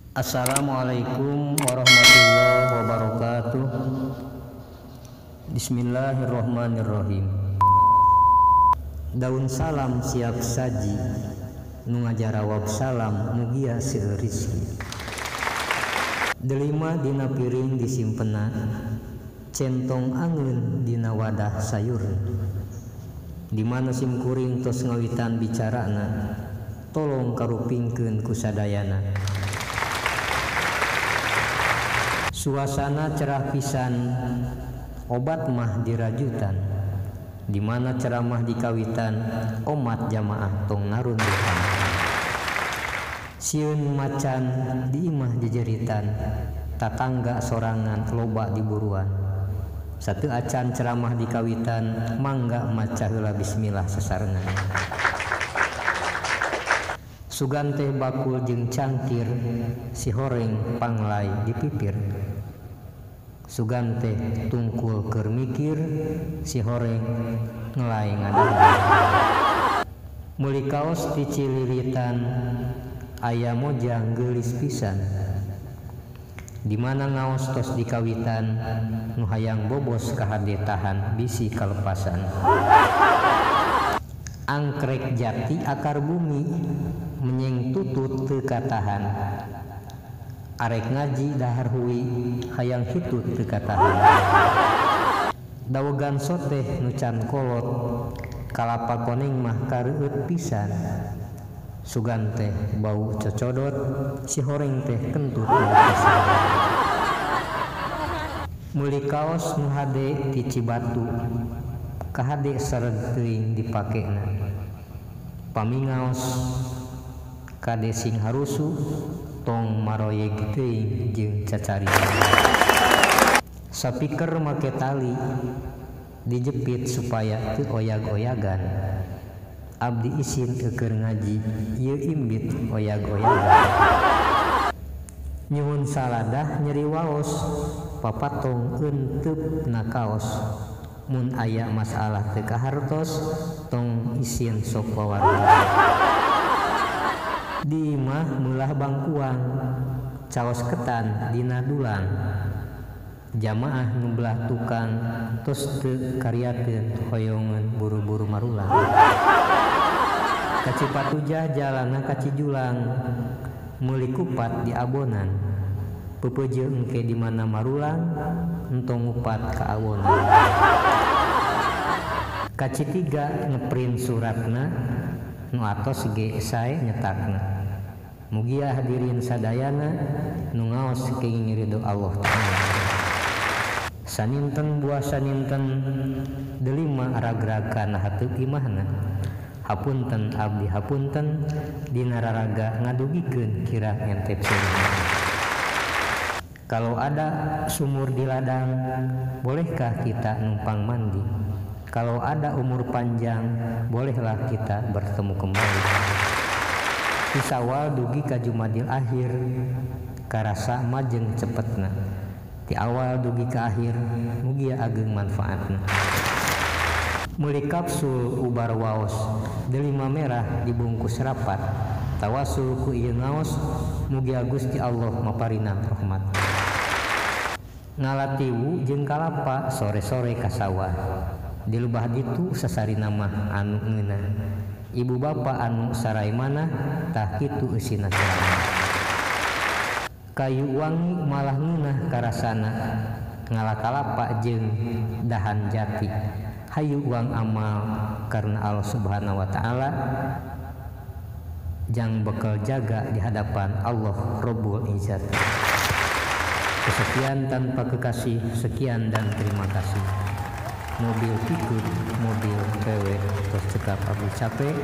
Assalamualaikum warahmatullahi wabarakatuh. Bismillahirrahmanirrahim. Daun salam siap saji, nu ngajarawab salam mugia seueur rizki. Delima dina piring disimpena, centong angeun dina wadah sayur. Di mana sim kuring tos ngawitan bicarana, tolong karupingkeun ku sadayana. Suasana cerah pisan, obat mah dirajutan. Di mana ceramah dikawitan, omat jamaah tong narundukan. Sieun macan di imah jejeritan, tatangga sorangan loba diburuan. Satu acan ceramah dikawitan, mangga maca heula bismillah sasarengan. Sugan teh bakul jeung cangkir, si horeng panglai dipipir. Sugan teh tungkul keur mikir, si horeng ngelai ngadang. Meuli kaos ti cililitan, aya mojang geulis pisan. Di mana ngaos tos dikawitan, nu hayang bobos ka hade tahan bisi kalepasan. Angkrek jati akar bumi, menyeng tutut teu katahan. Arek ngaji dahar huwi, hayang hitut teu katahan. Dawegan soteh nu can kolot, kalapa koneng mah kareueut pisan. Sugan teh bau cocodot, si horeng teh kentut pisan. Meuli kaos nu hade ti Cibatu, ka hade sareg teuing dipakena. Pamingaos kade sing harusu, tong maroyeg teuing jeung cacarita. Sapikeun make tali dijepit supaya teu oyag-oyagan. Abdi isin keur ngaji, ieu imbit oyag-oyagan. Nyuhun saladah nyeri waos, papatong eunteup na kaos. Mun aya masalah teu kahartos, tong isin sok wawartos. Di imah meulah bangkuang, caos ketan dina dulang. Jamaah nu belah tukang, tos teu karyakeun hoyongan buru-buru marulang. Ka Cipatujah jalana ka Cijulang, meuli kupat di abonan. Pepeujeuh engke di mana marulang, entong ngupat ka awonan. Ka Citiga ngeprint suratna, nu atos ge sae nyetakna. Mugia hadirin sadayana nu ngaos kenging ridho Allah Ta'ala. Saninten buah saninten, delima ragrag kana hateup imahna. Hapunten abdi hapunten, dina raraga ngadugikeun kirang entep sunah. Kalau ada sumur di ladang, bolehkah kita numpang mandi? Kalau ada umur panjang, bolehlah kita bertemu kembali. Di Sawal dugi ka Jumadil akhir, karasa majeng cepetna. Di awal dugi ka akhir, mugia ageng manfaatna. Meuli kapsul ubar waos, delima merah dibungkus rapat. Tawasul ku ieu ngaos, mugia Gusti Allah maparinang rahmat. Ngalatiwu jeung kalapa sore-sore ka sawah. Di lubah ditu sasarina mah anu ngeunah. Ibu bapa anu sarai mana, tah kitu eusina ceramah. Kayu wangi malah ngeunah karasana, ngala kalapa jeung dahan jati. Hayu uang amal karena Allah Subhanahu wa Ta'ala, jang bekal jaga di hadapan Allah Rabbul Izzat. Kesekian tanpa kekasih, sekian dan terima kasih. Mobil pikun, mobil PW, terus cekap abdi capek.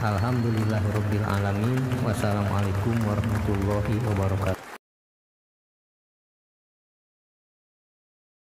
Alhamdulillahirabbil alamin. Wassalamualaikum warahmatullahi wabarakatuh.